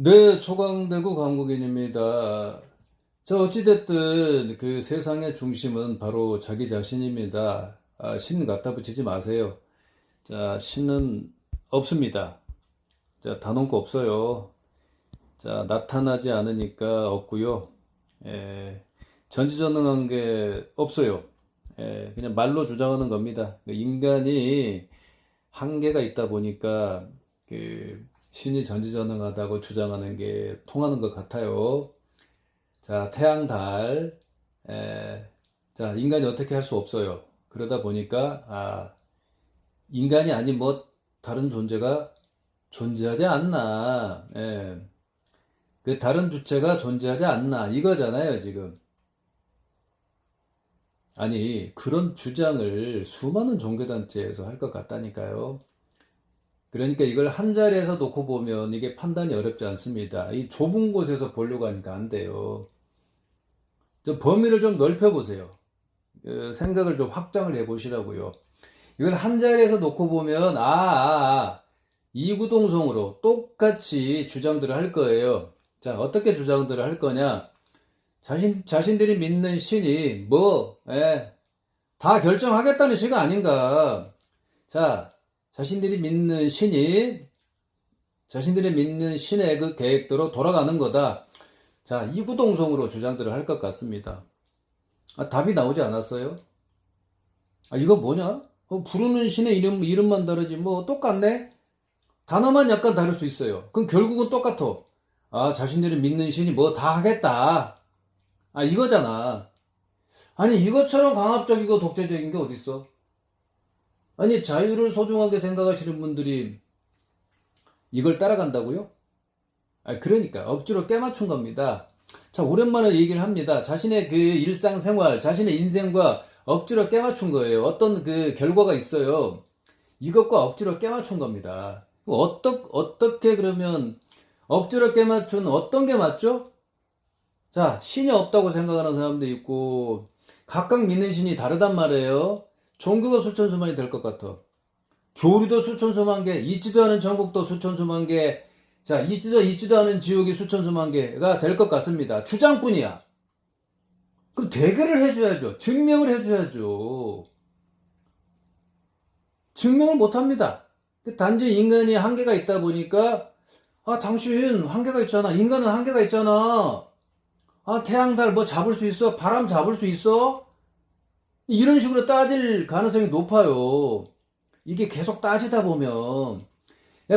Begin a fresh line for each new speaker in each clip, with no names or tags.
네, 초강대구 강국인입니다. 자, 어찌됐든 그 세상의 중심은 바로 자기 자신입니다. 신 갖다 붙이지 마세요. 자, 신은 없습니다. 자, 단언코 없어요. 자, 나타나지 않으니까 없고요. 예, 전지전능한 게 없어요. 그냥 말로 주장하는 겁니다. 인간이 한계가 있다 보니까 그 신이 전지전능하다고 주장하는 게 통하는 것 같아요. 자, 태양, 달, 에, 자, 인간이 어떻게 할 수 없어요. 그러다 보니까, 인간이 아닌 뭐, 다른 존재가 존재하지 않나. 그 다른 주체가 존재하지 않나. 이거잖아요, 지금. 아니, 그런 주장을 수많은 종교단체에서 할 것 같다니까요. 그러니까 이걸 한 자리에서 놓고 보면 이게 판단이 어렵지 않습니다. 이 좁은 곳에서 보려고 하니까 안 돼요. 좀 범위를 좀 넓혀보세요. 생각을 좀 확장을 해보시라고요. 이걸 한 자리에서 놓고 보면 이구동성으로 똑같이 주장들을 할 거예요. 자, 어떻게 주장들을 할 거냐? 자신들이 믿는 신이 다 결정하겠다는 시가 아닌가? 자, 자신들이 믿는 신의 그 계획대로 돌아가는 거다. 자, 이구동성으로 주장들을 할 것 같습니다. 답이 나오지 않았어요? 이거 뭐냐? 부르는 신의 이름만 다르지, 뭐, 똑같네? 단어만 약간 다를 수 있어요. 그럼 결국은 똑같아. 자신들이 믿는 신이 뭐 다 하겠다. 이거잖아. 아니, 이것처럼 강압적이고 독재적인 게 어딨어? 아니, 자유를 소중하게 생각하시는 분들이 이걸 따라간다고요? 그러니까 억지로 꿰맞춘 겁니다. 자, 오랜만에 얘기를 합니다. 자신의 그 일상생활, 자신의 인생과 억지로 꿰맞춘 거예요. 어떤 그 결과가 있어요. 이것과 억지로 꿰맞춘 겁니다. 어떻게 그러면 억지로 꿰맞춘 어떤 게 맞죠? 자, 신이 없다고 생각하는 사람도 있고 각각 믿는 신이 다르단 말이에요. 종교가 수천수만이 될 것 같아. 교리도 수천수만 개, 있지도 않은 전국도 수천수만 개, 자, 있지도 않은 지옥이 수천수만 개가 될 것 같습니다. 주장뿐이야. 그럼 대결을 해줘야죠. 증명을 해줘야죠. 증명을 못합니다. 단지 인간이 한계가 있다 보니까, 당신 한계가 있잖아. 인간은 한계가 있잖아. 태양, 달 뭐 잡을 수 있어? 바람 잡을 수 있어? 이런 식으로 따질 가능성이 높아요. 이게 계속 따지다 보면,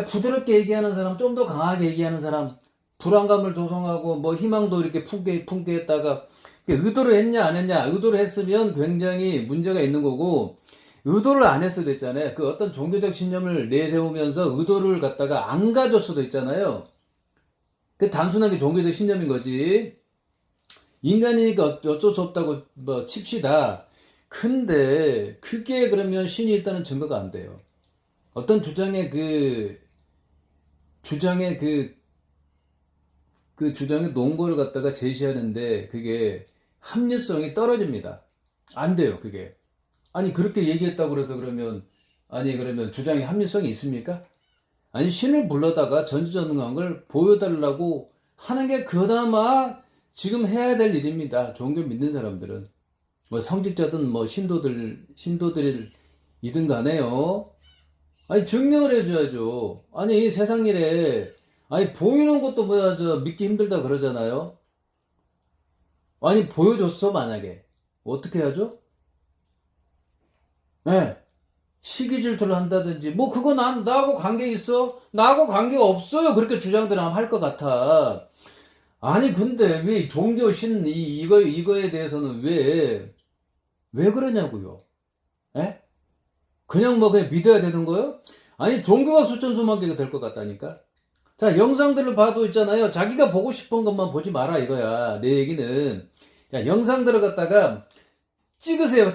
부드럽게 얘기하는 사람, 좀 더 강하게 얘기하는 사람, 불안감을 조성하고, 뭐, 희망도 이렇게 품게 했다가, 의도를 했냐, 안 했냐, 의도를 했으면 굉장히 문제가 있는 거고, 의도를 안 했을 수도 있잖아요. 그 어떤 종교적 신념을 내세우면서 의도를 갖다가 안 가졌을 수도 있잖아요. 그 단순하게 종교적 신념인 거지. 인간이니까 어쩔 수 없다고 뭐 칩시다. 근데 그게 그러면 신이 있다는 증거가 안 돼요. 어떤 주장의 그 주장의 논거를 갖다가 제시하는데 그게 합리성이 떨어집니다. 안 돼요, 그게. 그렇게 얘기했다고 그래서 그러면 주장의 합리성이 있습니까? 신을 불러다가 전지전능한 걸 보여달라고 하는 게 그나마 지금 해야 될 일입니다. 종교 믿는 사람들은. 뭐 성직자든 뭐 신도들이든 간에요. 증명을 해줘야죠. 세상 일에, 보이는 것도 뭐야, 믿기 힘들다 그러잖아요. 보여줬어, 만약에. 어떻게 하죠? 네. 시기 질투를 한다든지, 뭐, 그거 나하고 관계 있어? 나하고 관계 없어요. 그렇게 주장들 하면 할 것 같아. 근데 왜 종교 이거에 대해서는 왜 그러냐고요? 에? 그냥 뭐 그냥 믿어야 되는 거요? 종교가 수천수만 개가 될 것 같다니까? 자, 영상들을 봐도 있잖아요. 자기가 보고 싶은 것만 보지 마라 이거야. 내 얘기는. 자, 영상들을 갖다가 찍으세요.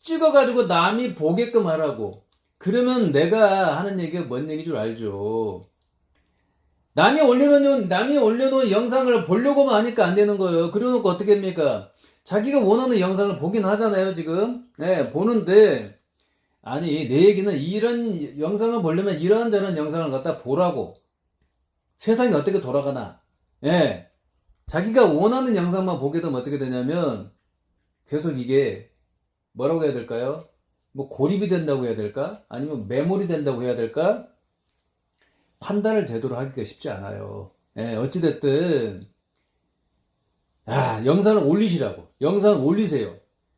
찍어가지고 남이 보게끔 하라고. 그러면 내가 하는 얘기가 뭔 얘기인 줄 알죠. 남이 올려놓은 영상을 보려고만 하니까 안 되는 거예요. 그래놓고 어떻게 합니까? 자기가 원하는 영상을 보긴 하잖아요, 지금. 네, 보는데, 내 얘기는 이런 영상을 보려면 이런저런 영상을 갖다 보라고. 세상이 어떻게 돌아가나. 예. 자기가 원하는 영상만 보게 되면 어떻게 되냐면 계속 이게 뭐라고 해야 될까요? 뭐 고립이 된다고 해야 될까? 아니면 매몰이 된다고 해야 될까? 판단을 제대로 하기가 쉽지 않아요. 예, 어찌됐든 영상을 올리시라고. 영상을 올리세요.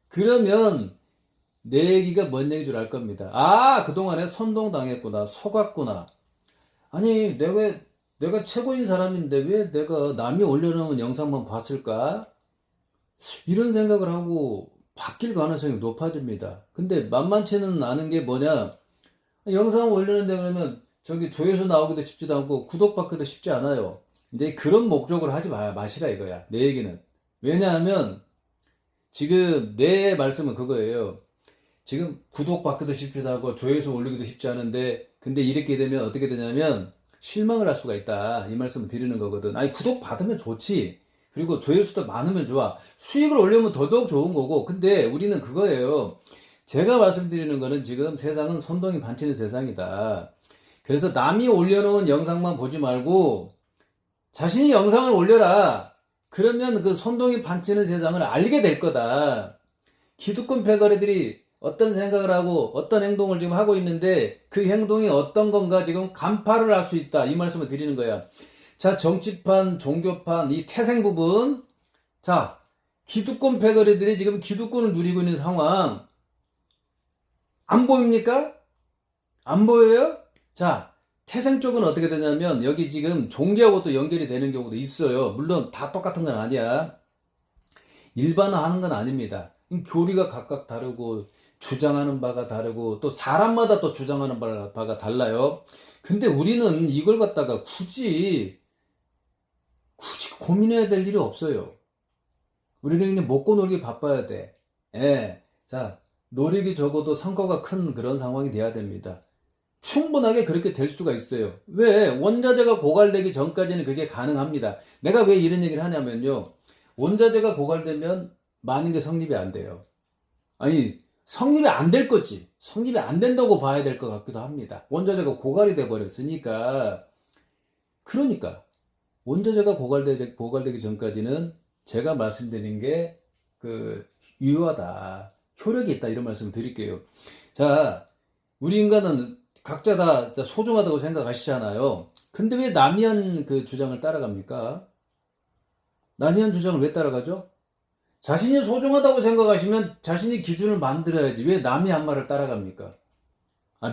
그러면 내 얘기가 뭔 얘기인 줄 알 겁니다. 그동안에 선동당했구나. 속았구나. 아니, 내가 최고인 사람인데 왜 내가 남이 올려놓은 영상만 봤을까? 이런 생각을 하고 바뀔 가능성이 높아집니다. 근데 만만치는 않은 게 뭐냐? 영상 올리는데 그러면 저기 조회수 나오기도 쉽지도 않고 구독받기도 쉽지 않아요. 이제 그런 목적으로 하지 마시라 이거야. 내 얘기는. 왜냐하면 지금 내 말씀은 그거예요. 지금 구독받기도 쉽지도 않고 조회수 올리기도 쉽지 않은데 근데 이렇게 되면 어떻게 되냐면 실망을 할 수가 있다. 이 말씀을 드리는 거거든. 아니 구독 받으면 좋지. 그리고 조회수도 많으면 좋아. 수익을 올리면 더더욱 좋은 거고. 근데 우리는 그거예요. 제가 말씀드리는 거는 지금 세상은 선동이 반치는 세상이다. 그래서 남이 올려놓은 영상만 보지 말고 자신이 영상을 올려라. 그러면 그 선동이 반치는 세상을 알게 될 거다. 기득권 패거리들이 어떤 생각을 하고 어떤 행동을 지금 하고 있는데 그 행동이 어떤 건가 지금 간파를 할 수 있다. 이 말씀을 드리는 거야. 자, 정치판, 종교판, 이 태생 부분. 자, 기득권 패거리들이 지금 기득권을 누리고 있는 상황. 안 보입니까? 안 보여요? 자, 태생 쪽은 어떻게 되냐면 여기 지금 종교하고 또 연결이 되는 경우도 있어요. 물론 다 똑같은 건 아니야. 일반화하는 건 아닙니다. 교리가 각각 다르고 주장하는 바가 다르고 또 사람마다 또 주장하는 바가 달라요. 근데 우리는 이걸 갖다가 굳이 고민해야 될 일이 없어요. 우리는 그냥 먹고 놀기 바빠야 돼. 예. 자, 노력이 적어도 성과가 큰 그런 상황이 돼야 됩니다. 충분하게 그렇게 될 수가 있어요. 왜? 원자재가 고갈되기 전까지는 그게 가능합니다. 내가 왜 이런 얘기를 하냐면요. 원자재가 고갈되면 많은 게 성립이 안 돼요. 아니, 성립이 안 될 거지. 성립이 안 된다고 봐야 될 것 같기도 합니다. 원자재가 고갈이 돼 버렸으니까. 그러니까 원자재가 고갈되기 전까지는 제가 말씀드린 게 유효하다. 효력이 있다. 이런 말씀을 드릴게요. 자, 우리 인간은 각자 다 소중하다고 생각하시잖아요. 근데 왜 남이 한 그 주장을 따라갑니까? 남이 한 주장을 왜 따라가죠? 자신이 소중하다고 생각하시면 자신이 기준을 만들어야지. 왜 남이 한 말을 따라갑니까?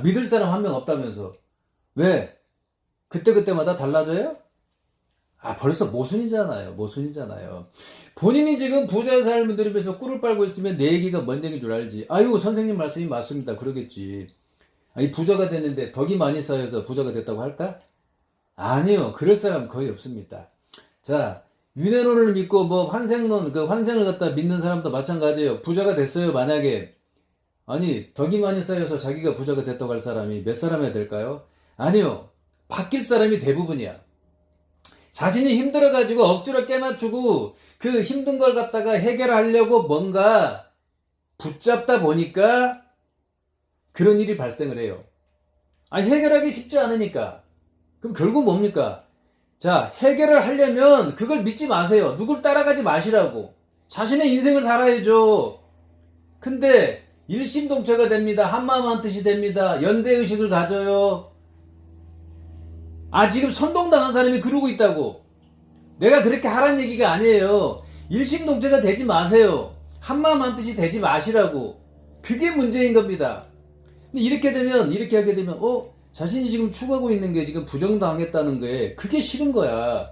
믿을 사람 한 명 없다면서. 왜? 그때그때마다 달라져요? 벌써 모순이잖아요. 모순이잖아요. 본인이 지금 부자의 삶을 들으면서 꿀을 빨고 있으면 내 얘기가 뭔 얘기인 줄 알지. 선생님 말씀이 맞습니다. 그러겠지. 부자가 됐는데 덕이 많이 쌓여서 부자가 됐다고 할까? 아니요. 그럴 사람 거의 없습니다. 자, 윤회론을 믿고 환생론, 환생을 갖다 믿는 사람도 마찬가지예요. 부자가 됐어요. 만약에. 덕이 많이 쌓여서 자기가 부자가 됐다고 할 사람이 몇 사람이야 될까요? 아니요. 바뀔 사람이 대부분이야. 자신이 힘들어가지고 억지로 깨맞추고 그 힘든 걸 갖다가 해결하려고 뭔가 붙잡다 보니까 그런 일이 발생을 해요. 해결하기 쉽지 않으니까. 그럼 결국 뭡니까? 자, 해결을 하려면 그걸 믿지 마세요. 누굴 따라가지 마시라고. 자신의 인생을 살아야죠. 근데 일심동체가 됩니다. 한마음 한뜻이 됩니다. 연대의식을 가져요. 지금 선동당한 사람이 그러고 있다고. 내가 그렇게 하라는 얘기가 아니에요. 일심동체가 되지 마세요. 한마음 한뜻이 되지 마시라고. 그게 문제인 겁니다. 근데 이렇게 하게 되면 자신이 지금 추구하고 있는 게 지금 부정당했다는 게 그게 싫은 거야.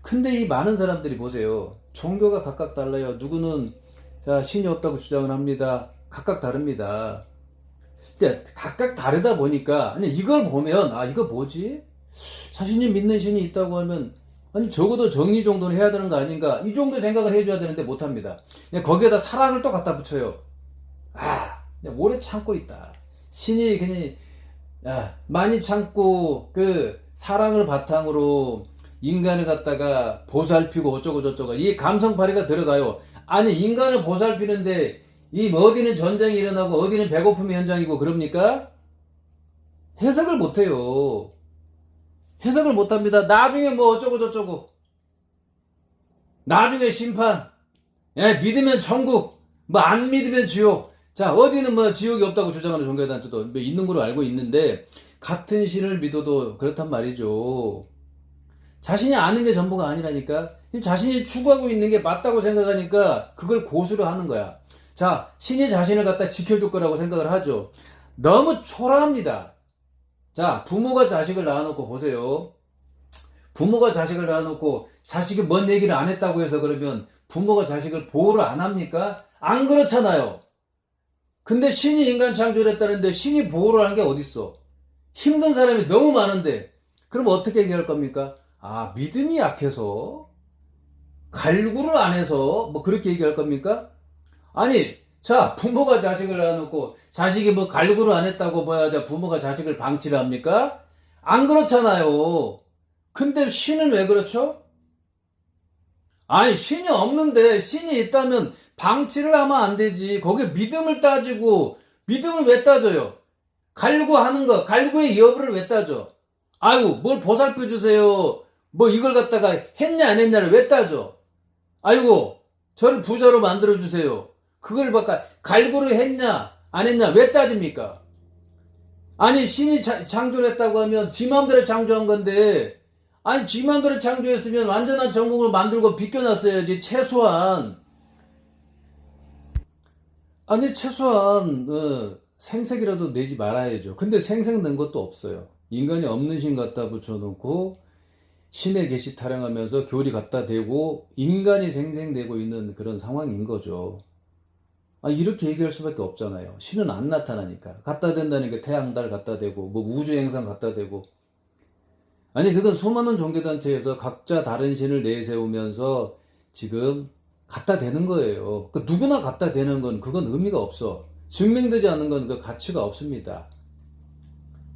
근데 이 많은 사람들이 보세요. 종교가 각각 달라요. 누구는 신이 없다고 주장을 합니다. 각각 다릅니다. 근데 각각 다르다 보니까 이걸 보면 이거 뭐지? 자신이 믿는 신이 있다고 하면 적어도 정리 정도는 해야 되는 거 아닌가? 이 정도 생각을 해줘야 되는데 못합니다. 그냥 거기에다 사랑을 또 갖다 붙여요. 그냥 오래 참고 있다. 신이 그냥 많이 참고 그 사랑을 바탕으로 인간을 갖다가 보살피고 어쩌고 저쩌고 이 감성 발휘가 들어가요. 인간을 보살피는데 어디는 전쟁이 일어나고 어디는 배고픔의 현장이고 그럽니까? 해석을 못해요. 해석을 못합니다. 나중에 뭐 어쩌고 저쩌고, 나중에 심판, 예, 믿으면 천국, 뭐 안 믿으면 지옥. 자, 어디는 뭐 지옥이 없다고 주장하는 종교단체도 뭐 있는 걸로 알고 있는데, 같은 신을 믿어도 그렇단 말이죠. 자신이 아는 게 전부가 아니라니까. 자신이 추구하고 있는 게 맞다고 생각하니까 그걸 고수를 하는 거야. 자, 신이 자신을 갖다 지켜줄 거라고 생각을 하죠. 너무 초라합니다. 자, 부모가 자식을 낳아놓고 보세요. 부모가 자식을 낳아놓고 자식이 뭔 얘기를 안 했다고 해서 그러면 부모가 자식을 보호를 안 합니까? 안 그렇잖아요. 근데 신이 인간 창조를 했다는데 신이 보호를 하는 게 어딨어? 힘든 사람이 너무 많은데 그럼 어떻게 얘기할 겁니까? 아, 믿음이 약해서? 갈구를 안 해서? 뭐 그렇게 얘기할 겁니까? 아니, 자, 부모가 자식을 낳아놓고 자식이 뭐 갈구를 안 했다고 뭐야, 자, 부모가 자식을 방치를 합니까? 안 그렇잖아요. 근데 신은 왜 그렇죠? 아니, 신이 없는데 신이 있다면 방치를 하면 안 되지. 거기에 믿음을 따지고, 믿음을 왜 따져요? 갈구하는 거, 갈구의 여부를 왜 따져? 아이고, 뭘 보살펴 주세요. 뭐 이걸 갖다가 했냐 안 했냐를 왜 따져? 아이고, 저를 부자로 만들어 주세요. 그걸 갈구를 했냐 안 했냐 왜 따집니까? 아니, 신이 창조를 했다고 하면 지 마음대로 창조한 건데, 아니, 지 마음대로 창조했으면 완전한 정국을 만들고 비껴놨어야지. 최소한, 아니, 최소한 생색이라도 내지 말아야죠. 근데 생색 낸 것도 없어요. 인간이 없는 신 갖다 붙여놓고 신의 계시 타령하면서 교리 갖다 대고 인간이 생색내고 있는 그런 상황인 거죠. 아니, 이렇게 얘기할 수밖에 없잖아요. 신은 안 나타나니까. 갖다 댄다는 게 태양, 달 갖다 대고 뭐 우주 행성 갖다 대고. 아니, 그건 수많은 종교단체에서 각자 다른 신을 내세우면서 지금 갖다 대는 거예요. 그 누구나 갖다 대는 건 그건 의미가 없어. 증명되지 않는 건 그 가치가 없습니다.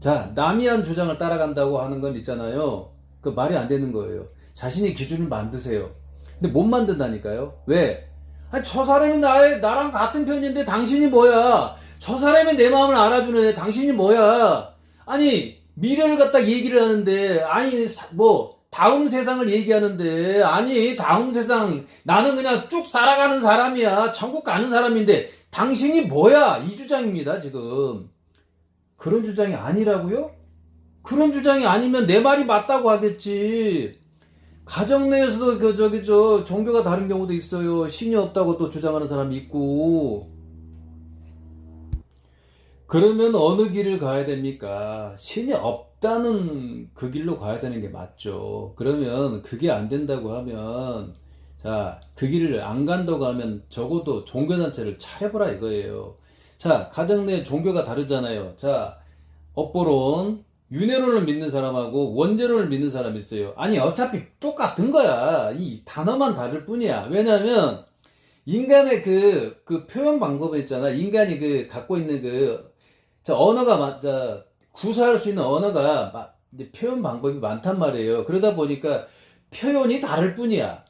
자, 남이 한 주장을 따라간다고 하는 건 있잖아요. 그 말이 안 되는 거예요. 자신이 기준을 만드세요. 근데 못 만든다니까요. 왜? 아니, 저 사람이 나랑 같은 편인데 당신이 뭐야? 저 사람이 내 마음을 알아주네. 당신이 뭐야? 아니, 미래를 갖다 얘기를 하는데, 아니, 뭐, 다음 세상을 얘기하는데, 아니, 다음 세상, 나는 그냥 쭉 살아가는 사람이야. 천국 가는 사람인데, 당신이 뭐야? 이 주장입니다, 지금. 그런 주장이 아니라고요? 그런 주장이 아니면 내 말이 맞다고 하겠지. 가정 내에서도 종교가 다른 경우도 있어요. 신이 없다고 또 주장하는 사람이 있고. 그러면 어느 길을 가야 됩니까? 신이 없다는 그 길로 가야 되는 게 맞죠. 그러면 그게 안 된다고 하면, 자, 그 길을 안 간다고 하면 적어도 종교단체를 차려보라 이거예요. 자, 가정 내 종교가 다르잖아요. 자, 업보론, 윤회론을 믿는 사람하고 원죄론을 믿는 사람이 있어요. 아니, 어차피 똑같은 거야. 이 단어만 다를 뿐이야. 왜냐면, 인간의 그 표현 방법이 있잖아. 인간이 갖고 있는 언어가, 구사할 수 있는 언어가, 이제 표현 방법이 많단 말이에요. 그러다 보니까 표현이 다를 뿐이야.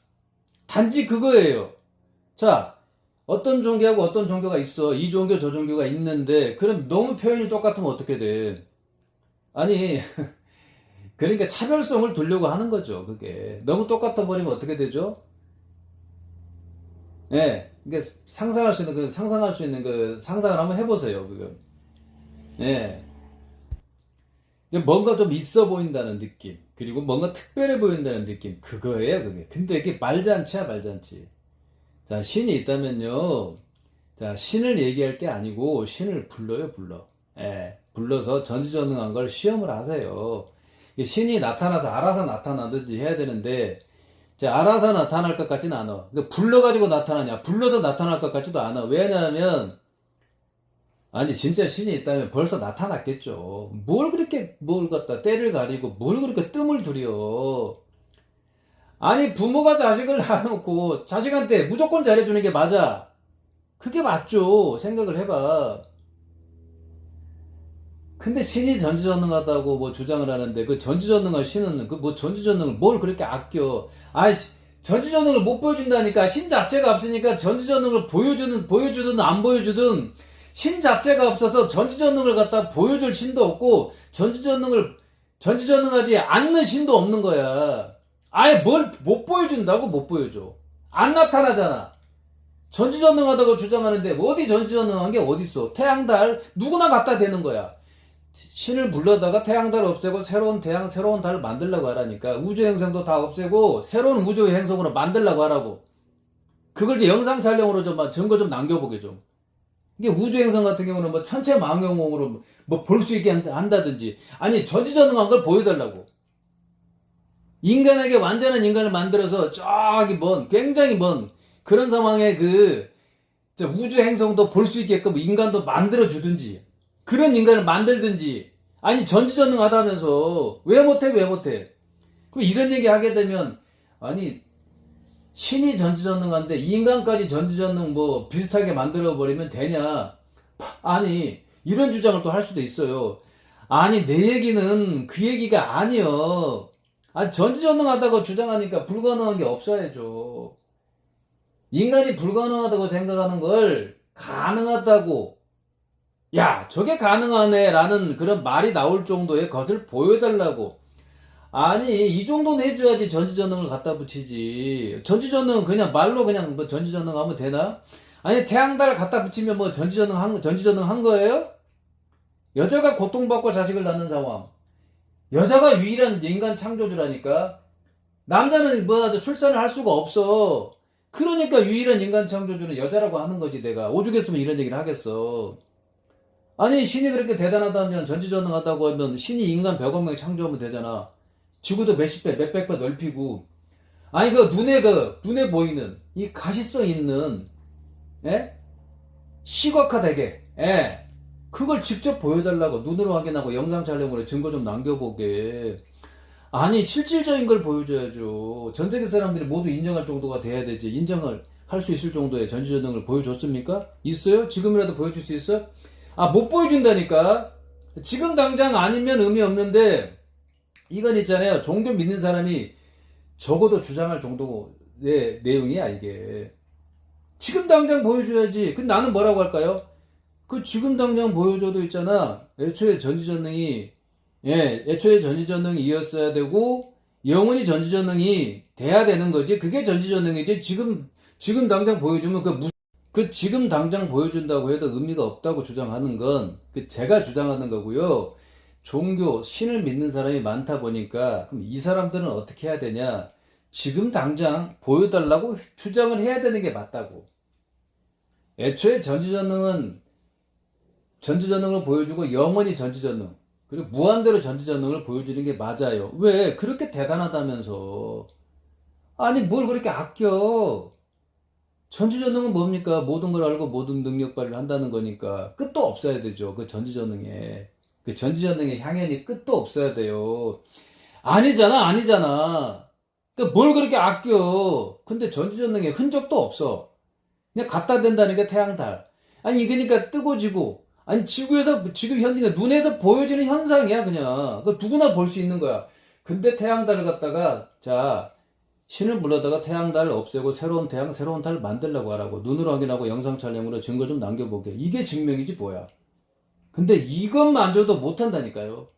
단지 그거예요. 자, 어떤 종교하고 어떤 종교가 있어. 이 종교, 저 종교가 있는데, 그럼 너무 표현이 똑같으면 어떻게 돼? 아니, 그러니까 차별성을 두려고 하는 거죠, 그게. 너무 똑같아 버리면 어떻게 되죠? 예. 이게 상상할 수 있는 상상을 한번 해보세요, 그거. 예. 뭔가 좀 있어 보인다는 느낌. 그리고 뭔가 특별해 보인다는 느낌. 그거예요, 그게. 근데 이게 말잔치야, 말잔치. 자, 신이 있다면요. 자, 신을 얘기할 게 아니고, 신을 불러요, 불러. 예. 불러서 전지전능한 걸 시험을 하세요. 신이 나타나서 알아서 나타나든지 해야 되는데, 알아서 나타날 것 같지는 않아. 불러가지고 나타나냐? 불러서 나타날 것 같지도 않아. 왜냐하면, 아니, 진짜 신이 있다면 벌써 나타났겠죠. 뭘 갖다 때를 가리고, 뭘 그렇게 뜸을 들여. 아니, 부모가 자식을 낳아놓고, 자식한테 무조건 잘해주는 게 맞아. 그게 맞죠. 생각을 해봐. 근데 신이 전지전능하다고 뭐 주장을 하는데 그 전지전능한 신은 전지전능을 뭘 그렇게 아껴. 아이씨, 전지전능을 못 보여준다니까. 신 자체가 없으니까 전지전능을 보여주든 안 보여주든 신 자체가 없어서 전지전능을 갖다 보여줄 신도 없고 전지전능을 전지전능하지 않는 신도 없는 거야. 아예 뭘 못 보여준다고 못 보여줘. 안 나타나잖아. 전지전능하다고 주장하는데 어디 전지전능한 게 어딨어. 태양, 달 누구나 갖다 대는 거야. 신을 불러다가 태양, 달 없애고 새로운 태양, 새로운 달 만들려고 하라니까. 우주 행성도 다 없애고 새로운 우주 행성으로 만들려고 하라고. 그걸 이제 영상 촬영으로 좀 증거 좀 남겨보게 좀. 이게 우주 행성 같은 경우는 뭐 천체 망원경으로 뭐 볼 수 있게 한다든지, 아니 전지전능한 걸 보여달라고. 인간에게 완전한 인간을 만들어서 저기 굉장히 먼 그런 상황에 우주 행성도 볼 수 있게끔 인간도 만들어 주든지, 그런 인간을 만들든지. 아니 전지전능하다면서 왜 못해? 그럼 이런 얘기 하게 되면, 아니 신이 전지전능한데 인간까지 전지전능 비슷하게 만들어 버리면 되냐? 아니 이런 주장을 또 할 수도 있어요. 아니 내 얘기는 그 얘기가 아니여. 아니 전지전능하다고 주장하니까 불가능한 게 없어야죠. 인간이 불가능하다고 생각하는 걸 가능하다고, 야 저게 가능하네 라는 그런 말이 나올 정도의 것을 보여달라고. 아니 이 정도는 해줘야지 전지전능을 갖다 붙이지. 전지전능은 그냥 말로 그냥 전지전능 하면 되나? 아니 태양달 갖다 붙이면 전지전능 한 거예요? 여자가 고통받고 자식을 낳는 상황. 여자가 유일한 인간 창조주라니까. 남자는 출산을 할 수가 없어. 그러니까 유일한 인간 창조주는 여자라고 하는 거지. 내가 오죽했으면 이런 얘기를 하겠어. 아니 신이 그렇게 대단하다면, 전지전능하다고 하면 신이 인간 100억 명 창조하면 되잖아. 지구도 몇십 배 몇백 배 넓히고. 아니 눈에 보이는 이 가시성 있는, 예? 시각화되게, 예? 그걸 직접 보여달라고. 눈으로 확인하고 영상 촬영으로 증거 좀 남겨보게. 아니 실질적인 걸 보여줘야죠. 전 세계 사람들이 모두 인정할 정도가 돼야 되지. 인정을 할 수 있을 정도의 전지전능을 보여줬습니까? 있어요? 지금이라도 보여줄 수 있어? 못 보여준다니까. 지금 당장 아니면 의미 없는데, 이건 있잖아요. 종교 믿는 사람이 적어도 주장할 정도의 내용이야 이게. 지금 당장 보여줘야지. 근데 나는 뭐라고 할까요? 지금 당장 보여줘도 있잖아. 애초에 전지전능이 이었어야 되고 영원히 전지전능이 돼야 되는 거지. 그게 전지전능이지. 지금 당장 보여주면 지금 당장 보여준다고 해도 의미가 없다고 주장하는 건 제가 주장하는 거고요. 종교, 신을 믿는 사람이 많다 보니까, 그럼 이 사람들은 어떻게 해야 되냐? 지금 당장 보여달라고 주장을 해야 되는 게 맞다고. 애초에 전지전능을 보여주고 영원히 전지전능, 그리고 무한대로 전지전능을 보여주는 게 맞아요. 왜? 그렇게 대단하다면서. 아니 뭘 그렇게 아껴. 전지전능은 뭡니까? 모든 걸 알고 모든 능력 발휘를 한다는 거니까 끝도 없어야 되죠. 그 전지전능의 향연이 끝도 없어야 돼요. 아니잖아. 뭘 그렇게 아껴. 근데 전지전능의 흔적도 없어. 그냥 갖다 댄다는 게 태양, 달. 아니 그러니까 뜨고 지고, 아니 지구에서 지금 눈에서 보여지는 현상이야 그냥. 그 누구나 볼 수 있는 거야. 근데 태양, 달을 갖다가 신을 불러다가 태양, 달을 없애고 새로운 태양, 새로운 달을 만들려고 하라고. 눈으로 확인하고 영상 촬영으로 증거 좀 남겨보게. 이게 증명이지 뭐야. 근데 이것만줘도 못한다니까요.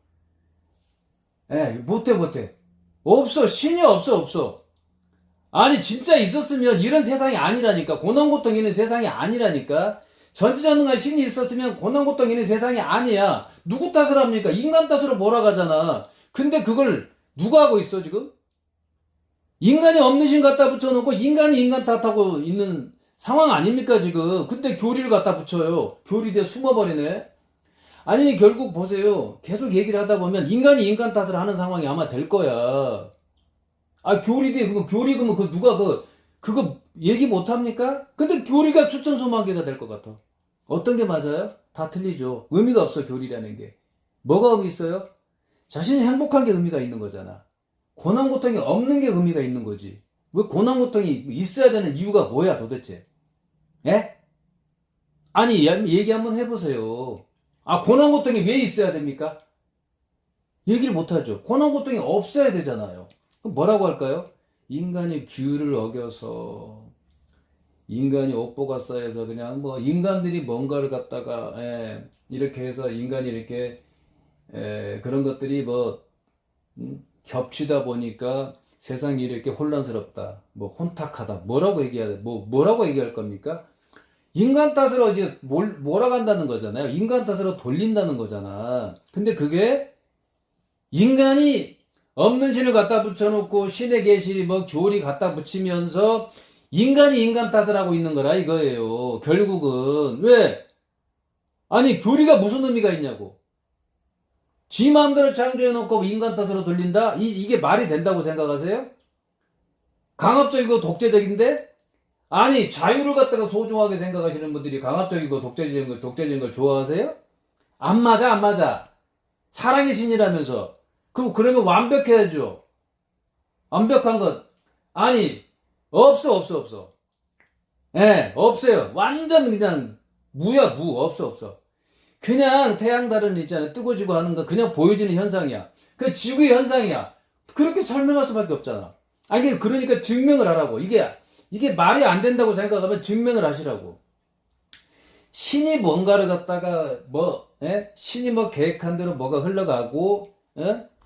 못해. 없어. 신이 없어. 아니 진짜 있었으면 이런 세상이 아니라니까. 고난고통 있는 세상이 아니라니까. 전지전능한 신이 있었으면 고난고통 있는 세상이 아니야. 누구 탓을 합니까? 인간 탓으로 몰아가잖아. 근데 그걸 누가 하고 있어 지금? 인간이 없는 신 갖다 붙여놓고 인간이 인간 탓하고 있는 상황 아닙니까 지금? 근데 교리를 갖다 붙여요. 교리대에 숨어버리네. 아니 결국 보세요. 계속 얘기를 하다 보면 인간이 인간 탓을 하는 상황이 아마 될 거야. 교리대 교리 그러면 누가 그거 얘기 못 합니까? 근데 교리가 수천 수만 개가 될 것 같아. 어떤 게 맞아요? 다 틀리죠. 의미가 없어 교리라는 게. 뭐가 의미 있어요? 자신이 행복한 게 의미가 있는 거잖아. 고난 고통이 없는 게 의미가 있는 거지. 왜 고난 고통이 있어야 되는 이유가 뭐야 도대체? 예? 아니 얘기 한번 해보세요. 고난 고통이 왜 있어야 됩니까? 얘기를 못하죠. 고난 고통이 없어야 되잖아요. 그럼 뭐라고 할까요? 인간이 규율을 어겨서, 인간이 업보가 쌓여서 그냥 인간들이 뭔가를 갖다가 이렇게 해서 인간이 이렇게 그런 것들이 겹치다 보니까 세상이 이렇게 혼란스럽다. 뭐 혼탁하다. 뭐라고 얘기해야 돼? 뭐라고 얘기할 겁니까? 인간 탓으로 이제 몰아간다는 거잖아요. 인간 탓으로 돌린다는 거잖아. 근데 그게 인간이 없는 신을 갖다 붙여놓고 신의 계시 뭐 교리 갖다 붙이면서 인간이 인간 탓을 하고 있는 거라 이거예요. 결국은 왜? 아니 교리가 무슨 의미가 있냐고. 지 마음대로 창조해놓고 인간 탓으로 돌린다? 이게 말이 된다고 생각하세요? 강압적이고 독재적인데? 아니 자유를 갖다가 소중하게 생각하시는 분들이 강압적이고 독재적인 걸 좋아하세요? 안 맞아 안 맞아. 사랑의 신이라면서. 그러면 완벽해야죠. 완벽한 것. 아니 없어. 예, 없어요. 완전 그냥 무야 무. 없어. 그냥 태양 달은 있잖아요. 뜨거워지고 하는 거 그냥 보여지는 현상이야. 그 지구의 현상이야. 그렇게 설명할 수밖에 없잖아. 아니 그러니까 증명을 하라고. 이게 말이 안 된다고 생각하면 증명을 하시라고. 신이 뭔가를 갖다가 신이 뭐 계획한 대로 뭐가 흘러가고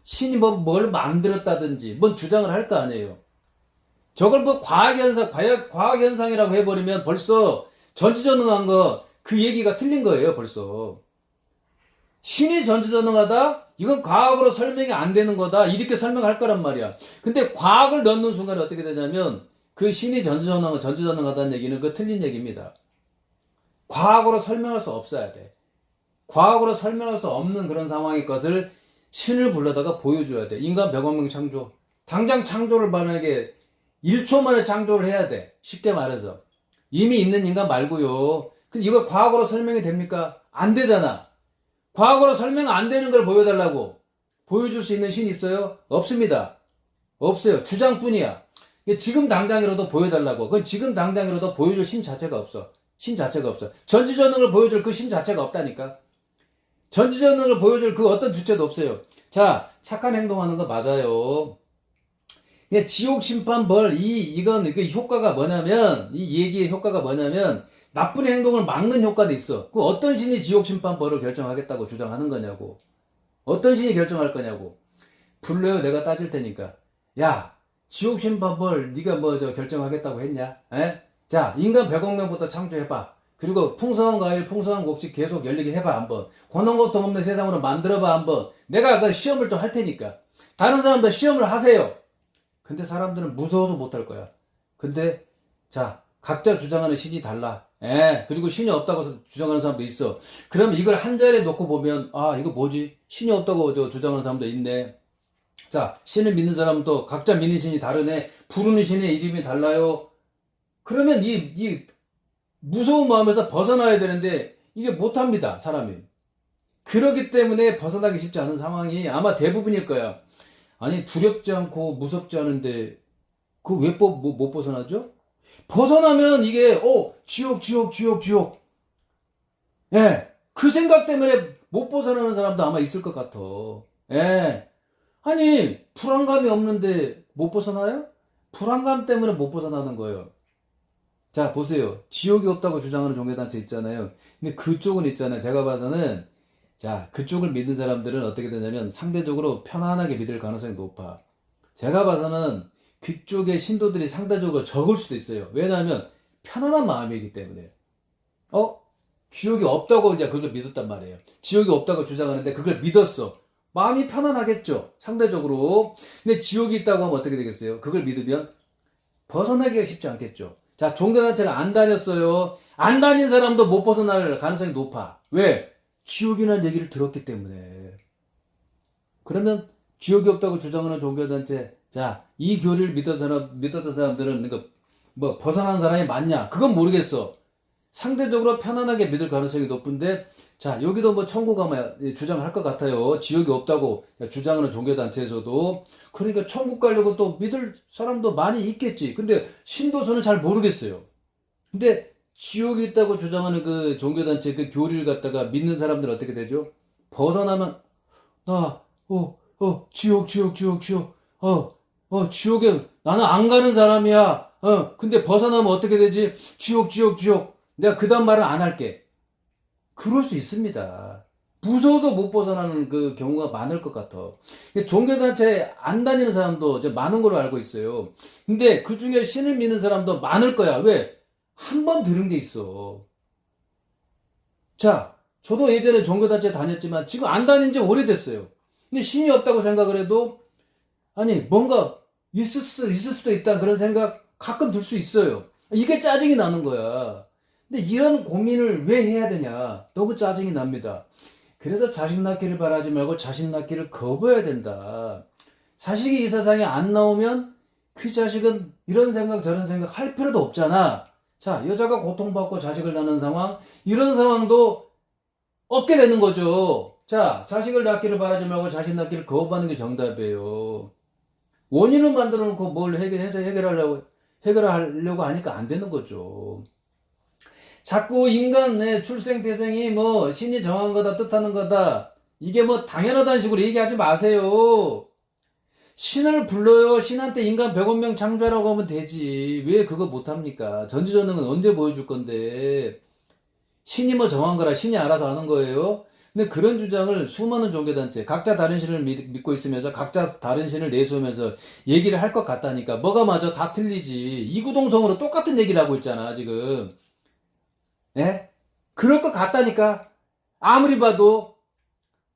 신이 뭘 만들었다든지 뭔 주장을 할 거 아니에요. 저걸 뭐 과학현상이라고 해버리면 벌써 전지전능한 거 그 얘기가 틀린 거예요 벌써. 신이 전지전능하다? 이건 과학으로 설명이 안 되는 거다. 이렇게 설명할 거란 말이야. 근데 과학을 넣는 순간에 어떻게 되냐면 그 신이 전지전능하다는 얘기는 그 틀린 얘기입니다. 과학으로 설명할 수 없어야 돼. 과학으로 설명할 수 없는 그런 상황의 것을 신을 불러다가 보여줘야 돼. 인간 100억 명 창조. 당장 창조를 만약에 1초 만에 창조를 해야 돼. 쉽게 말해서. 이미 있는 인간 말고요. 근데 이걸 과학으로 설명이 됩니까? 안 되잖아. 과학으로 설명 안 되는 걸 보여달라고. 보여줄 수 있는 신이 있어요? 없습니다. 없어요. 주장뿐이야. 지금 당장이라도 보여달라고. 그건 지금 당장이라도 보여줄 신 자체가 없어. 전지전능을 보여줄 그 신 자체가 없다니까. 전지전능을 보여줄 그 어떤 주체도 없어요. 자, 착한 행동하는 거 맞아요. 지옥 심판 이건 그 효과가 뭐냐면, 이 얘기의 효과가 뭐냐면, 나쁜 행동을 막는 효과도 있어. 그 어떤 신이 지옥 심판 벌을 결정하겠다고 주장하는 거냐고. 어떤 신이 결정할 거냐고. 불러요. 내가 따질 테니까. 야, 지옥 심판 벌 네가 결정하겠다고 했냐? 에? 자, 인간 100억 명부터 창조해봐. 그리고 풍성한 과일, 풍성한 곡식 계속 열리게 해봐 한번. 권한 것도 없는 세상으로 만들어봐 한번. 내가 그 시험을 좀 할 테니까. 다른 사람도 시험을 하세요. 근데 사람들은 무서워서 못할 거야. 근데 자, 각자 주장하는 신이 달라. 그리고 신이 없다고 주장하는 사람도 있어. 그러면 이걸 한 자리에 놓고 보면 이거 뭐지? 신이 없다고 주장하는 사람도 있네. 자, 신을 믿는 사람은 또 각자 믿는 신이 다르네. 부르는 신의 이름이 달라요. 그러면 이 무서운 마음에서 벗어나야 되는데 이게 못합니다, 사람이. 그렇기 때문에 벗어나기 쉽지 않은 상황이 아마 대부분일 거야. 아니, 두렵지 않고 무섭지 않은데 그 왜 못 벗어나죠? 벗어나면 이게 지옥. 예, 그 생각 때문에 못 벗어나는 사람도 아마 있을 것 같아. 예, 아니 불안감이 없는데 못 벗어나요? 불안감 때문에 못 벗어나는 거예요. 자, 보세요. 지옥이 없다고 주장하는 종교단체 있잖아요. 근데 그쪽은 있잖아요. 제가 봐서는, 자, 그쪽을 믿는 사람들은 어떻게 되냐면 상대적으로 편안하게 믿을 가능성이 높아. 제가 봐서는 그쪽의 신도들이 상대적으로 적을 수도 있어요. 왜냐하면 편안한 마음이기 때문에. 지옥이 없다고 이제 그걸 믿었단 말이에요. 지옥이 없다고 주장하는데 그걸 믿었어. 마음이 편안하겠죠. 상대적으로. 근데 지옥이 있다고 하면 어떻게 되겠어요? 그걸 믿으면 벗어나기가 쉽지 않겠죠. 자, 종교단체를 안 다녔어요. 안 다닌 사람도 못 벗어날 가능성이 높아. 왜? 지옥이라는 얘기를 들었기 때문에. 그러면 지옥이 없다고 주장하는 종교단체, 자, 이 교리를 믿었던 사람들은 벗어난 사람이 맞냐? 그건 모르겠어. 상대적으로 편안하게 믿을 가능성이 높은데, 자, 여기도 천국 아마 주장할 것 같아요. 지옥이 없다고 주장하는 종교단체에서도. 그러니까 천국 가려고 또 믿을 사람도 많이 있겠지. 근데 신도서는 잘 모르겠어요. 근데 지옥이 있다고 주장하는 그 종교단체 그 교리를 갖다가 믿는 사람들은 어떻게 되죠? 벗어나면, 지옥. 지옥에 나는 안 가는 사람이야. 근데 벗어나면 어떻게 되지? 지옥. 내가 그다음 말은 안 할게. 그럴 수 있습니다. 무서워서 못 벗어나는 그 경우가 많을 것 같아. 종교단체 안 다니는 사람도 이제 많은 걸로 알고 있어요. 근데 그 중에 신을 믿는 사람도 많을 거야. 왜? 한 번 들은 게 있어. 자, 저도 예전에 종교단체 다녔지만 지금 안 다닌 지 오래됐어요. 근데 신이 없다고 생각을 해도 아니 뭔가 있을 수도 있다 그런 생각 가끔 들 수 있어요. 이게 짜증이 나는 거야. 근데 이런 고민을 왜 해야 되냐? 너무 짜증이 납니다. 그래서 자식 낳기를 바라지 말고 자식 낳기를 거부해야 된다. 자식이 이 세상에 안 나오면 그 자식은 이런 생각 저런 생각 할 필요도 없잖아. 자, 여자가 고통받고 자식을 낳는 상황, 이런 상황도 없게 되는 거죠. 자, 자식을 낳기를 바라지 말고 자식 낳기를 거부하는 게 정답이에요. 원인을 만들어 놓고 뭘 해결하려고 하니까 안 되는 거죠. 자꾸 인간의 출생 태생이 뭐 신이 정한 거다 뜻하는 거다 이게 뭐 당연하다는 식으로 얘기하지 마세요. 신을 불러요. 신한테 인간 100억 명 창조하라고 하면 되지. 왜 그거 못합니까? 전지전능은 언제 보여줄 건데. 신이 뭐 정한 거라 신이 알아서 하는 거예요. 근데 그런 주장을 수많은 종교단체 각자 다른 신을 믿고 있으면서 각자 다른 신을 내세우면서 얘기를 할 것 같다니까. 뭐가 맞아? 다 틀리지. 이구동성으로 똑같은 얘기를 하고 있잖아 지금. 예? 그럴 것 같다니까. 아무리 봐도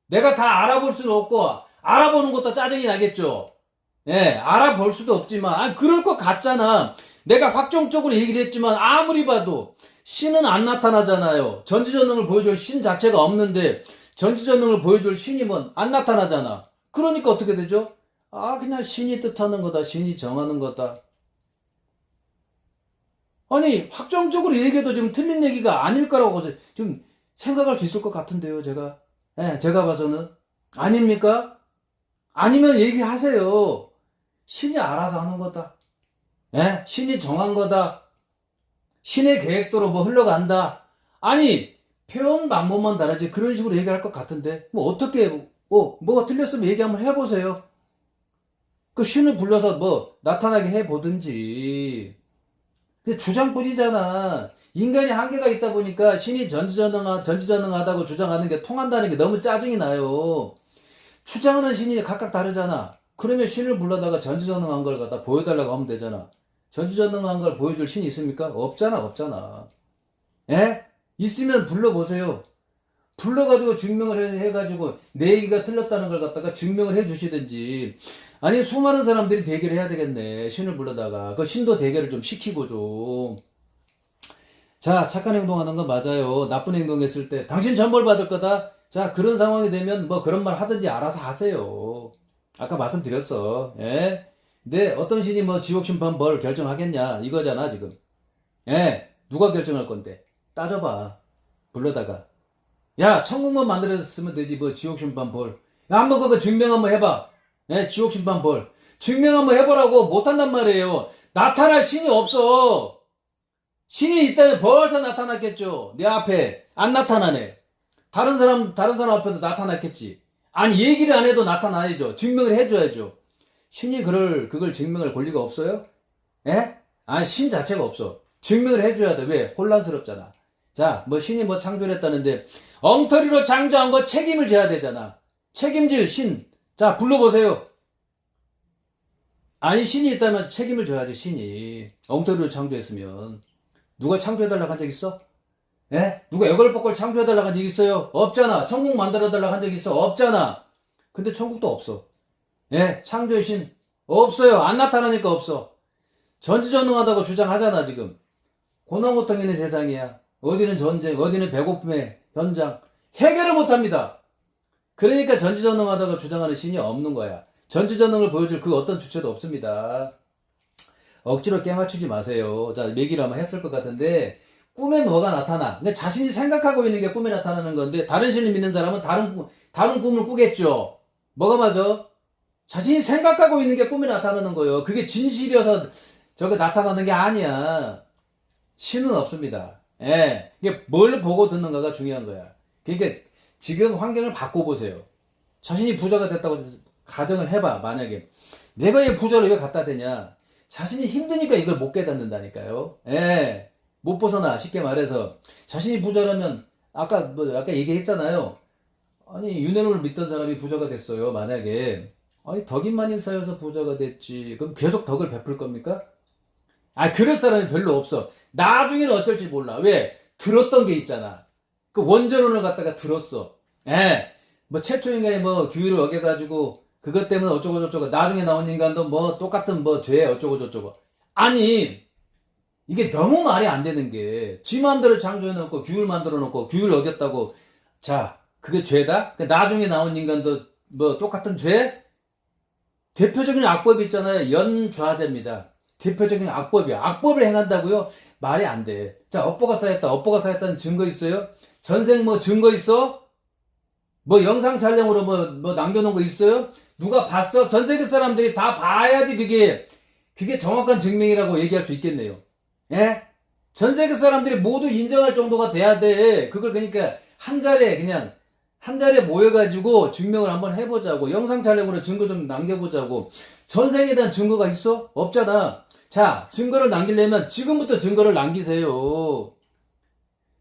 내가 다 알아볼 수는 없고 알아보는 것도 짜증이 나겠죠. 예, 알아볼 수도 없지만 그럴 것 같잖아. 내가 확정적으로 얘기를 했지만 아무리 봐도 신은 안 나타나잖아요. 전지전능을 보여줄 신 자체가 없는데 전지전능을 보여줄 신이 뭐 안 나타나잖아. 그러니까 어떻게 되죠? 그냥 신이 뜻하는 거다. 신이 정하는 거다. 아니 확정적으로 얘기해도 지금 틀린 얘기가 아닐 거라고 좀 생각할 수 있을 것 같은데요, 제가. 예, 제가 봐서는. 아닙니까? 아니면 얘기하세요. 신이 알아서 하는 거다. 예? 신이 정한 거다. 신의 계획대로 뭐 흘러간다. 아니, 표현 방법만 다르지 그런 식으로 얘기할 것 같은데 뭐 어떻게 뭐가 틀렸으면 얘기 한번 해보세요. 그 신을 불러서 뭐 나타나게 해보든지. 그 주장뿐이잖아. 인간이 한계가 있다 보니까 신이 전지전능하다고 주장하는 게 통한다는 게 너무 짜증이 나요. 주장하는 신이 각각 다르잖아. 그러면 신을 불러다가 전지전능한 걸 갖다 보여달라고 하면 되잖아. 전지전능한 걸 보여줄 신이 있습니까? 없잖아, 없잖아. 예? 있으면 불러보세요. 불러가지고 증명을 해가지고 내 얘기가 틀렸다는 걸 갖다가 증명을 해주시든지. 아니 수많은 사람들이 대결을 해야 되겠네. 신을 불러다가 그 신도 대결을 좀 시키고 좀. 자, 착한 행동하는 건 맞아요. 나쁜 행동했을 때 당신 전벌 받을 거다. 자, 그런 상황이 되면 뭐 그런 말 하든지 알아서 하세요. 아까 말씀드렸어. 예? 근데 어떤 신이 뭐 지옥 심판 벌 결정하겠냐 이거잖아 지금. 예? 누가 결정할 건데? 따져봐. 불러다가. 야, 천국만 만들었으면 되지 뭐 지옥 심판 벌. 야, 한번 그거 증명 한번 해봐. 예? 지옥 심판 벌. 증명 한번 해보라고 못한단 말이에요. 나타날 신이 없어. 신이 있다면 벌써 나타났겠죠. 내 앞에 안 나타나네. 다른 사람 앞에도 나타났겠지. 아니 얘기를 안 해도 나타나야죠. 증명을 해줘야죠. 신이 그걸 증명할 권리가 없어요? 예? 아니 신 자체가 없어. 증명을 해줘야 돼. 왜? 혼란스럽잖아. 자, 뭐 신이 뭐 창조를 했다는데 엉터리로 창조한 거 책임을 져야 되잖아. 책임질 신. 자, 불러보세요. 아니 신이 있다면 책임을 져야지 신이. 엉터리로 창조했으면. 누가 창조해달라고 한 적 있어? 예? 누가 애걸복걸 창조해달라고 한 적 있어요? 없잖아. 천국 만들어달라고 한 적 있어? 없잖아. 근데 천국도 없어. 예? 창조의 신 없어요. 안 나타나니까 없어. 전지전능하다고 주장하잖아 지금. 고난고통 있는 세상이야. 어디는 전쟁, 어디는 배고픔의 현장. 해결을 못합니다. 그러니까 전지전능하다고 주장하는 신이 없는 거야. 전지전능을 보여줄 그 어떤 주체도 없습니다. 억지로 깨맞추지 마세요. 자, 얘기를 한번 했을 것 같은데 꿈에 뭐가 나타나. 그러니까 자신이 생각하고 있는 게 꿈에 나타나는 건데 다른 신을 믿는 사람은 다른 꿈을 꾸겠죠. 뭐가 맞아? 자신이 생각하고 있는 게 꿈에 나타나는 거예요. 그게 진실이어서 저게 나타나는 게 아니야. 신은 없습니다. 예. 이게 뭘 보고 듣는가가 중요한 거야. 그러니까 지금 환경을 바꿔보세요. 자신이 부자가 됐다고 가정을 해봐. 만약에 내가 이 부자를 왜 갖다 대냐? 자신이 힘드니까 이걸 못 깨닫는다니까요. 예. 못 벗어나. 쉽게 말해서 자신이 부자라면 아까 얘기했잖아요. 아니, 윤회론을 믿던 사람이 부자가 됐어요. 만약에. 아니, 덕이 많이 쌓여서 부자가 됐지. 그럼 계속 덕을 베풀 겁니까? 아, 그럴 사람이 별로 없어. 나중에는 어쩔지 몰라. 왜? 들었던 게 있잖아. 그 원전론을 갖다가 들었어. 예. 뭐 최초 인간이 뭐 규율을 어겨가지고 그것 때문에 어쩌고 저쩌고 나중에 나온 인간도 뭐 똑같은 뭐 죄 어쩌고 저쩌고. 아니, 이게 너무 말이 안 되는 게, 지 마음대로 창조해놓고, 규율 만들어놓고, 규율 어겼다고, 자, 그게 죄다? 나중에 나온 인간도 뭐 똑같은 죄? 대표적인 악법이 있잖아요. 연좌제입니다. 대표적인 악법이야. 악법을 행한다고요? 말이 안 돼. 자, 업보가 쌓였다. 업보가 쌓였다는 증거 있어요? 전생 뭐 증거 있어? 뭐 영상 촬영으로 뭐 남겨놓은 거 있어요? 누가 봤어? 전 세계 사람들이 다 봐야지 그게 정확한 증명이라고 얘기할 수 있겠네요. 예? 전 세계 사람들이 모두 인정할 정도가 돼야 돼. 그걸 그러니까 한 자리에 모여가지고 증명을 한번 해보자고. 영상 촬영으로 증거 좀 남겨보자고. 전생에 대한 증거가 있어? 없잖아. 자, 증거를 남기려면 지금부터 증거를 남기세요.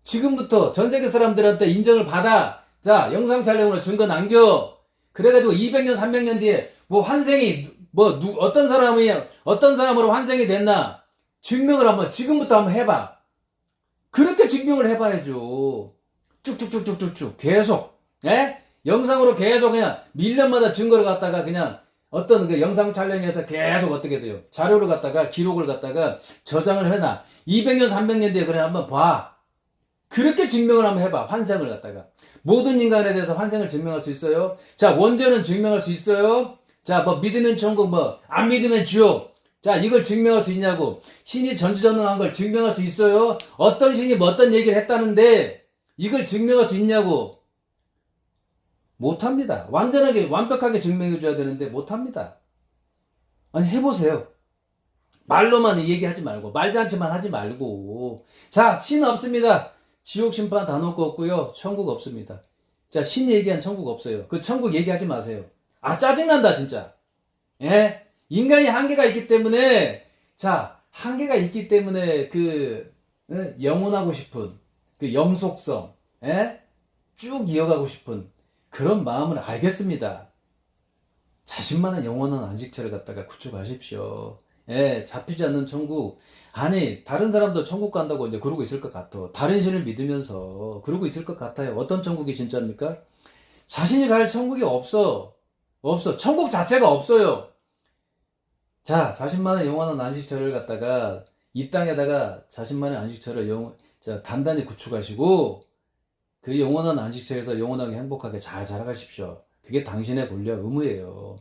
지금부터 전 세계 사람들한테 인정을 받아. 자, 영상 촬영으로 증거 남겨. 그래가지고 200년, 300년 뒤에 뭐 환생이 어떤 사람으로 환생이 됐나 증명을 한번 지금부터 한번 해봐. 그렇게 증명을 해봐야죠. 쭉쭉쭉쭉쭉쭉 계속. 예? 영상으로 계속 그냥 밀년마다 증거를 갖다가 그냥 어떤 그 영상 촬영에서 계속 어떻게 돼요? 자료를 갖다가 기록을 갖다가 저장을 해놔. 200년, 300년 뒤에 그래 한번 봐. 그렇게 증명을 한번 해봐. 환생을 갖다가. 모든 인간에 대해서 환생을 증명할 수 있어요? 자, 원죄는 증명할 수 있어요? 자, 뭐 믿으면 천국, 뭐 안 믿으면 지옥. 자, 이걸 증명할 수 있냐고. 신이 전지전능한 걸 증명할 수 있어요? 어떤 신이 뭐 어떤 얘기를 했다는데 이걸 증명할 수 있냐고. 못합니다. 완벽하게 증명해줘야 되는데 못합니다. 아니, 해보세요. 말로만 얘기하지 말고, 말잔치만 하지 말고. 자, 신 없습니다. 지옥 심판 다 놓고 없고요. 천국 없습니다. 자, 신이 얘기한 천국 없어요. 그 천국 얘기하지 마세요. 아, 짜증난다, 진짜. 예? 인간이 한계가 있기 때문에, 자, 한계가 있기 때문에 영원하고 싶은, 그 영속성, 예? 쭉 이어가고 싶은 그런 마음을 알겠습니다. 자신만의 영원한 안식처를 갖다가 구축하십시오. 예, 잡히지 않는 천국. 아니, 다른 사람도 천국 간다고 이제 그러고 있을 것 같아. 다른 신을 믿으면서 그러고 있을 것 같아요. 어떤 천국이 진짜입니까? 자신이 갈 천국이 없어. 없어. 천국 자체가 없어요. 자, 자신만의 영원한 안식처를 갖다가 이 땅에다가 자신만의 안식처를 단단히 구축하시고 그 영원한 안식처에서 영원하게 행복하게 잘 살아가십시오. 그게 당신의 권리와 의무예요.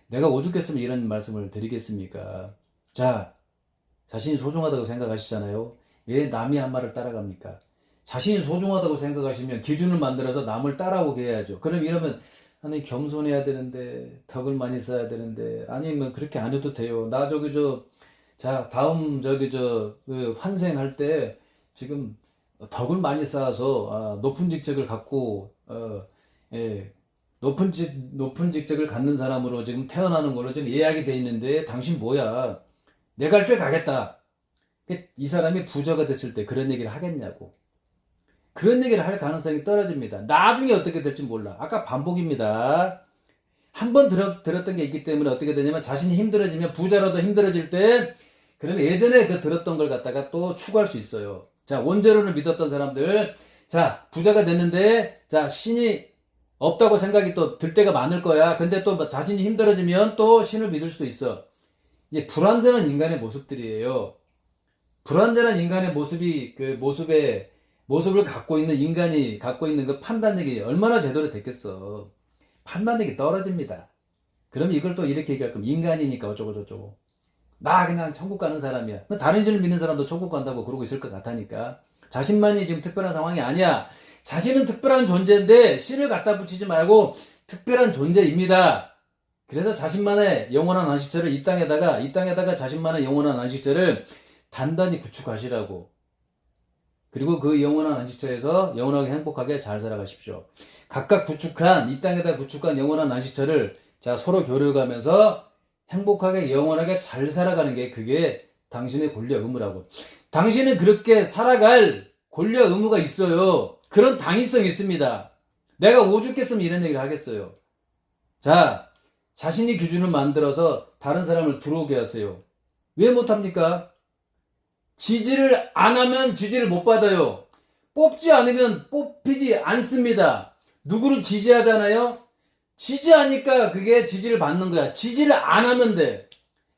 내가 오죽했으면 이런 말씀을 드리겠습니까? 자, 자신이 소중하다고 생각하시잖아요. 왜 남이 한 말을 따라갑니까? 자신이 소중하다고 생각하시면 기준을 만들어서 남을 따라오게 해야죠. 그럼 이러면 아니 겸손해야 되는데 덕을 많이 쌓아야 되는데 아니면 그렇게 안 해도 돼요. 나 자 다음 그 환생할 때 지금 덕을 많이 쌓아서 높은 직책을 갖고 예, 높은 직책을 갖는 사람으로 지금 태어나는 걸로 지금 예약이 돼 있는데 당신 뭐야? 내 갈 길 가겠다. 이 사람이 부자가 됐을 때 그런 얘기를 하겠냐고. 그런 얘기를 할 가능성이 떨어집니다. 나중에 어떻게 될지 몰라. 아까 반복입니다. 한 번 들었던 게 있기 때문에 어떻게 되냐면 자신이 힘들어지면 부자라도 힘들어질 때 그러면 예전에 들었던 걸 갖다가 또 추구할 수 있어요. 자, 원죄론을 믿었던 사람들, 자, 부자가 됐는데, 자, 신이 없다고 생각이 또 들 때가 많을 거야. 근데 또 자신이 힘들어지면 또 신을 믿을 수도 있어. 이게 불완전한 인간의 모습들이에요. 불완전한 인간의 모습을 갖고 있는 인간이 갖고 있는 그 판단력이 얼마나 제대로 됐겠어. 판단력이 떨어집니다. 그럼 이걸 또 이렇게 얘기할 거면 인간이니까 어쩌고저쩌고. 나 그냥 천국 가는 사람이야. 다른 신을 믿는 사람도 천국 간다고 그러고 있을 것 같으니까. 자신만이 지금 특별한 상황이 아니야. 자신은 특별한 존재인데 신을 갖다 붙이지 말고 특별한 존재입니다. 그래서 자신만의 영원한 안식처를 이 땅에다가 자신만의 영원한 안식처를 단단히 구축하시라고. 그리고 그 영원한 안식처에서 영원하게 행복하게 잘 살아가십시오. 각각 이 땅에다 구축한 영원한 안식처를 자 서로 교류하면서 행복하게 영원하게 잘 살아가는 게 그게 당신의 권리와 의무라고. 당신은 그렇게 살아갈 권리와 의무가 있어요. 그런 당위성이 있습니다. 내가 오죽했으면 이런 얘기를 하겠어요. 자, 자신이 기준을 만들어서 다른 사람을 들어오게 하세요. 왜 못합니까? 지지를 안 하면 지지를 못 받아요. 뽑지 않으면 뽑히지 않습니다. 누구를 지지하잖아요? 지지하니까 그게 지지를 받는 거야. 지지를 안 하면 돼.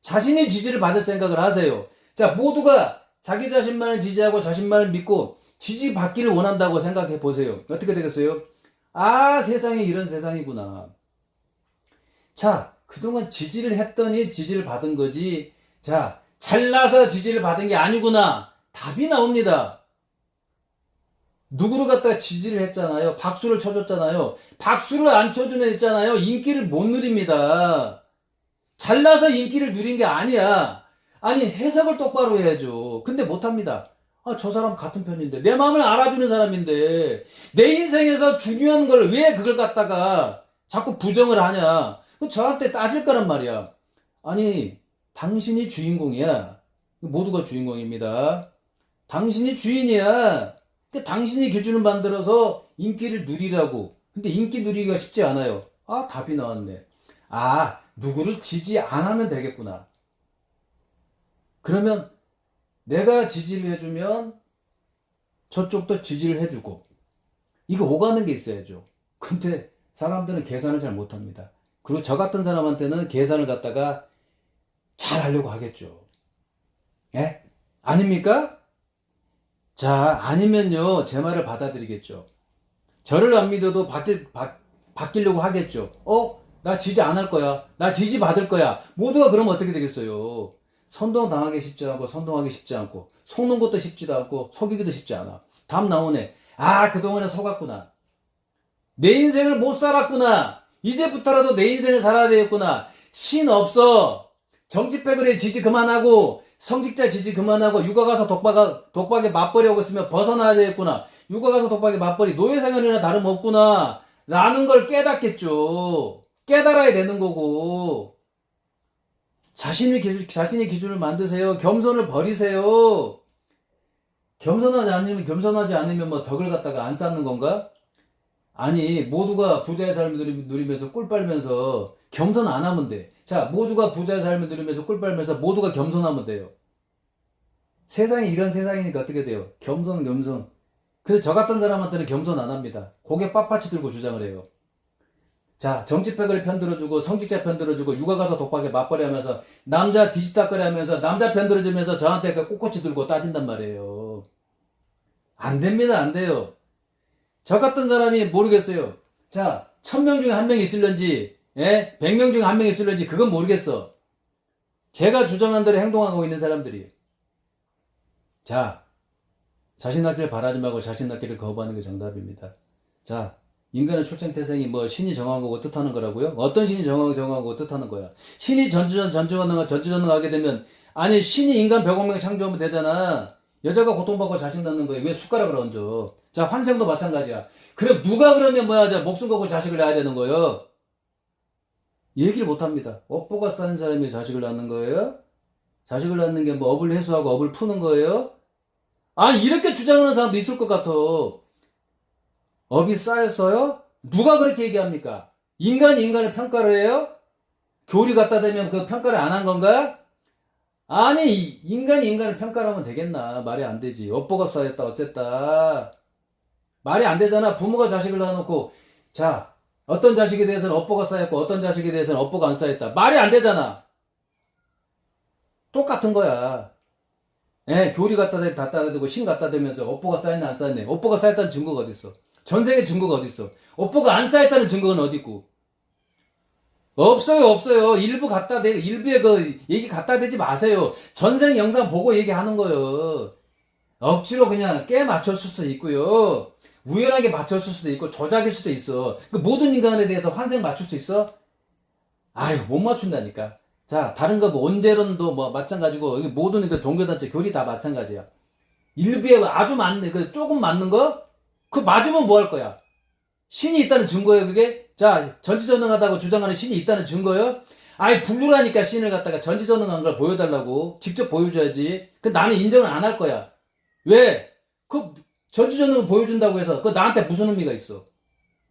자신이 지지를 받을 생각을 하세요. 자, 모두가 자기 자신만을 지지하고 자신만을 믿고 지지받기를 원한다고 생각해 보세요. 어떻게 되겠어요? 아, 세상에 이런 세상이구나. 자, 그동안 지지를 했더니 지지를 받은 거지. 자, 잘나서 지지를 받은 게 아니구나. 답이 나옵니다. 누구를 갖다가 지지를 했잖아요. 박수를 쳐줬잖아요. 박수를 안 쳐주면 있잖아요. 인기를 못 누립니다. 잘나서 인기를 누린 게 아니야. 아니, 해석을 똑바로 해야죠. 근데 못합니다. 아, 저 사람 같은 편인데. 내 마음을 알아주는 사람인데. 내 인생에서 중요한 걸 왜 그걸 갖다가 자꾸 부정을 하냐. 저한테 따질 거란 말이야. 아니, 당신이 주인공이야. 모두가 주인공입니다. 당신이 주인이야. 당신이 기준을 만들어서 인기를 누리라고. 근데 인기 누리기가 쉽지 않아요. 아, 답이 나왔네. 아, 누구를 지지 안 하면 되겠구나. 그러면 내가 지지를 해주면 저쪽도 지지를 해주고. 이거 오가는 게 있어야죠. 근데 사람들은 계산을 잘 못합니다. 그리고 저 같은 사람한테는 계산을 갖다가 잘 하려고 하겠죠. 예? 아닙니까? 자, 아니면요, 제 말을 받아들이겠죠. 저를 안 믿어도 바뀌려고 하겠죠. 나 지지 안 할 거야. 나 지지 받을 거야. 모두가 그러면 어떻게 되겠어요? 선동 당하기 쉽지 않고, 선동하기 쉽지 않고, 속는 것도 쉽지도 않고, 속이기도 쉽지 않아. 답 나오네. 아, 그동안에 속았구나. 내 인생을 못 살았구나. 이제부터라도 내 인생을 살아야 되겠구나. 신 없어. 정치패거리 지지 그만하고, 성직자 지지 그만하고, 육아 가서 독박에 맞벌이 하고 있으면 벗어나야 되겠구나. 육아 가서 독박에 맞벌이, 노예생활이나 다름없구나. 라는 걸 깨닫겠죠. 깨달아야 되는 거고. 자신의 기준을 만드세요. 겸손을 버리세요. 겸손하지 않으면 뭐 덕을 갖다가 안 쌓는 건가? 아니, 모두가 부자의 삶을 누리면서 꿀 빨면서 겸손 안 하면 돼. 자, 모두가 부자의 삶을 누리면서 꿀 빨면서 모두가 겸손하면 돼요. 세상이 이런 세상이니까 어떻게 돼요? 겸손. 근데 저 같은 사람한테는 겸손 안 합니다. 고개 빳빳이 들고 주장을 해요. 자, 정치패거리 편들어주고, 성직자 편들어주고, 육아 가서 독박에 맞벌이 하면서, 남자 뒤지다거리 하면서, 남자 편들어주면서 저한테 꼿꼿이 들고 따진단 말이에요. 안 됩니다, 안 돼요. 저 같은 사람이 모르겠어요. 자, 1000명 중에 한 명 있을런지, 100명 중에 한 명 있을런지, 그건 모르겠어. 제가 주장한 대로 행동하고 있는 사람들이. 자, 자신 낳기를 바라지 말고 자신 낳기를 거부하는 게 정답입니다. 자, 인간의 출생태생이 뭐 신이 정한 거고 뜻하는 거라고요? 어떤 신이 정하고 뜻하는 거야? 신이 전지전능하게 되면, 아니, 신이 인간 100억 명 창조하면 되잖아. 여자가 고통받고 자식 낳는 거에 왜 숟가락을 얹어? 자, 환생도 마찬가지야. 그럼 누가 그러면 목숨 걸고 자식을 낳아야 되는 거예요? 얘기를 못 합니다. 업보가 쌓인 사람이 자식을 낳는 거예요? 자식을 낳는 게 뭐 업을 해소하고 업을 푸는 거예요? 아니, 이렇게 주장하는 사람도 있을 것 같아. 업이 쌓였어요? 누가 그렇게 얘기합니까? 인간이 인간을 평가를 해요? 교리 갖다 대면 그 평가를 안 한 건가? 아니, 인간이 인간을 평가를 하면 되겠나? 말이 안 되지. 업보가 쌓였다, 어쨌다. 말이 안 되잖아. 부모가 자식을 낳아놓고, 자, 어떤 자식에 대해서는 업보가 쌓였고, 어떤 자식에 대해서는 업보가 안 쌓였다. 말이 안 되잖아. 똑같은 거야. 교리 갖다 대고, 신 갖다 대면서 업보가 쌓였나, 안 쌓였네. 업보가 쌓였다는 증거가 어딨어? 전생의 증거가 어딨어? 업보가 안 쌓였다는 증거는 어딨고? 없어요. 일부에 그 얘기 갖다 대지 마세요. 전생 영상 보고 얘기하는 거예요. 억지로 그냥 깨 맞췄을 수도 있고요. 우연하게 맞췄을 수도 있고, 조작일 수도 있어. 그 모든 인간에 대해서 환생 맞출 수 있어? 아유, 못 맞춘다니까. 자, 다른 거 뭐, 온재론도 뭐, 마찬가지고, 모든 그 종교단체 교리 다 마찬가지야. 일부에 아주 맞는, 조금 맞는 거? 그거 맞으면 뭐 할 거야? 신이 있다는 증거예요, 그게? 자, 전지전능하다고 주장하는 신이 있다는 증거예요? 아이, 불루라니까 신을 갖다가 전지전능한 걸 보여달라고. 직접 보여줘야지. 나는 인정을 안 할 거야. 왜? 전지전능을 보여준다고 해서, 나한테 무슨 의미가 있어?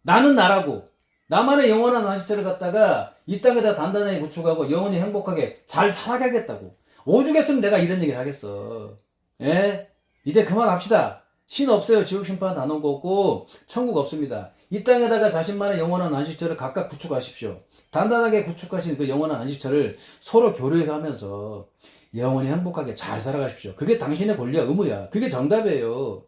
나는 나라고. 나만의 영원한 안식처를 갖다가 이 땅에다 단단하게 구축하고 영원히 행복하게 잘 살아가겠다고. 오죽했으면 내가 이런 얘기를 하겠어. 예? 이제 그만합시다. 신 없어요. 지옥 심판 다 놓은 거 없고 천국 없습니다. 이 땅에다가 자신만의 영원한 안식처를 각각 구축하십시오. 단단하게 구축하신 그 영원한 안식처를 서로 교류해가면서 영원히 행복하게 잘 살아가십시오. 그게 당신의 권리야, 의무야. 그게 정답이에요.